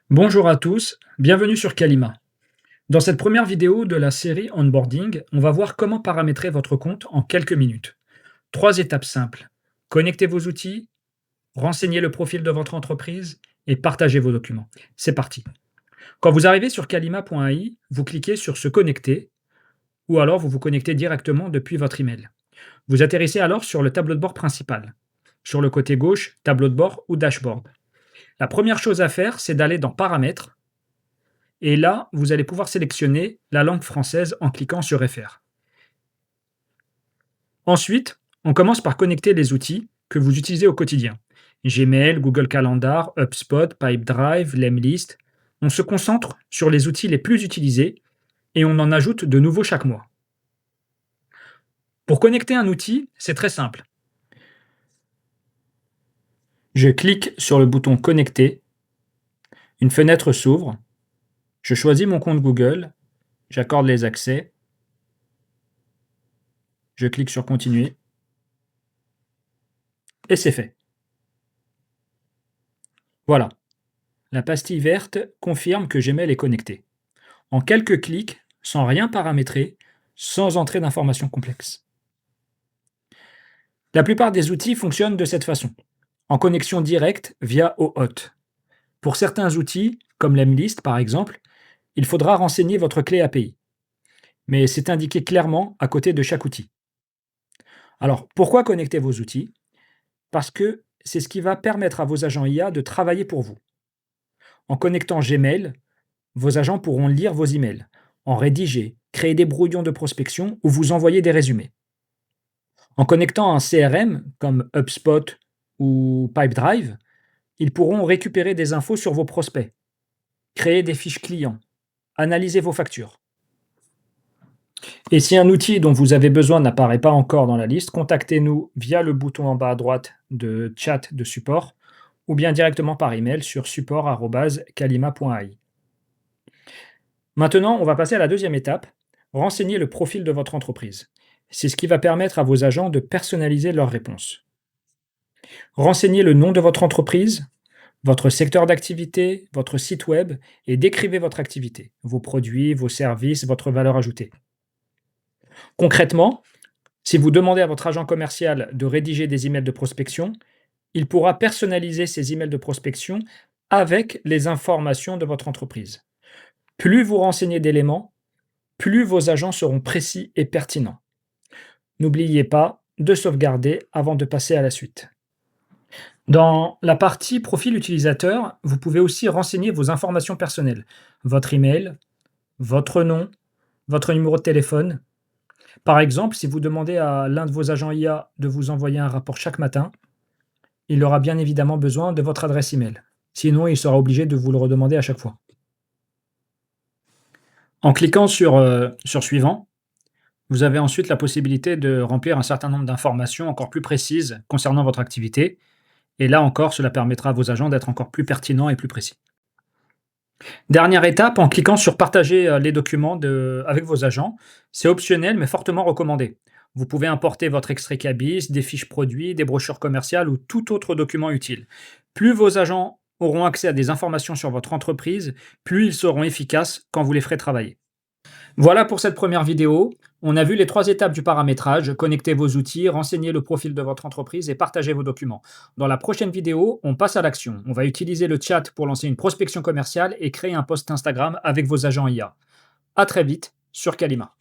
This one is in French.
Bonjour à tous, bienvenue sur Kalima. Dans cette première vidéo de la série Onboarding, on va voir comment paramétrer votre compte en quelques minutes. Trois étapes simples. Connectez vos outils, renseignez le profil de votre entreprise et partagez vos documents. C'est parti. Quand vous arrivez sur kalima.ai, vous cliquez sur Se connecter ou alors vous vous connectez directement depuis votre email. Vous atterrissez alors sur le tableau de bord principal. Sur le côté gauche, tableau de bord ou dashboard. La première chose à faire, c'est d'aller dans Paramètres. Et là, vous allez pouvoir sélectionner la langue française en cliquant sur FR. Ensuite, on commence par connecter les outils que vous utilisez au quotidien. Gmail, Google Calendar, HubSpot, Pipedrive, Lemlist. On se concentre sur les outils les plus utilisés et on en ajoute de nouveaux chaque mois. Pour connecter un outil, c'est très simple. Je clique sur le bouton Connecter. Une fenêtre s'ouvre. Je choisis mon compte Google. J'accorde les accès. Je clique sur Continuer. Et c'est fait. Voilà, la pastille verte confirme que Gmail est connecté. En quelques clics, sans rien paramétrer, sans entrer d'informations complexes. La plupart des outils fonctionnent de cette façon, en connexion directe via OAuth. Pour certains outils, comme Lemlist par exemple, il faudra renseigner votre clé API. Mais c'est indiqué clairement à côté de chaque outil. Alors, pourquoi connecter vos outils? Parce que c'est ce qui va permettre à vos agents IA de travailler pour vous. En connectant Gmail, vos agents pourront lire vos emails, en rédiger, créer des brouillons de prospection ou vous envoyer des résumés. En connectant un CRM comme HubSpot ou Pipedrive, ils pourront récupérer des infos sur vos prospects, créer des fiches clients, analyser vos factures. Et si un outil dont vous avez besoin n'apparaît pas encore dans la liste, contactez-nous via le bouton en bas à droite de chat de support ou bien directement par email sur support@kalima.ai. Maintenant, on va passer à la deuxième étape, renseigner le profil de votre entreprise. C'est ce qui va permettre à vos agents de personnaliser leurs réponses. Renseignez le nom de votre entreprise, votre secteur d'activité, votre site web et décrivez votre activité, vos produits, vos services, votre valeur ajoutée. Concrètement, si vous demandez à votre agent commercial de rédiger des emails de prospection, il pourra personnaliser ces emails de prospection avec les informations de votre entreprise. Plus vous renseignez d'éléments, plus vos agents seront précis et pertinents. N'oubliez pas de sauvegarder avant de passer à la suite. Dans la partie profil utilisateur, vous pouvez aussi renseigner vos informations personnelles, votre email, votre nom, votre numéro de téléphone. Par exemple, si vous demandez à l'un de vos agents IA de vous envoyer un rapport chaque matin, il aura bien évidemment besoin de votre adresse email. Sinon, il sera obligé de vous le redemander à chaque fois. En cliquant sur Suivant, vous avez ensuite la possibilité de remplir un certain nombre d'informations encore plus précises concernant votre activité. Et là encore, cela permettra à vos agents d'être encore plus pertinents et plus précis. Dernière étape, en cliquant sur Partager les documents avec vos agents, c'est optionnel mais fortement recommandé. Vous pouvez importer votre extrait CABIS, des fiches produits, des brochures commerciales ou tout autre document utile. Plus vos agents auront accès à des informations sur votre entreprise, plus ils seront efficaces quand vous les ferez travailler. Voilà pour cette première vidéo. On a vu les trois étapes du paramétrage, connectez vos outils, renseignez le profil de votre entreprise et partagez vos documents. Dans la prochaine vidéo, on passe à l'action. On va utiliser le chat pour lancer une prospection commerciale et créer un post Instagram avec vos agents IA. À très vite sur Kalima.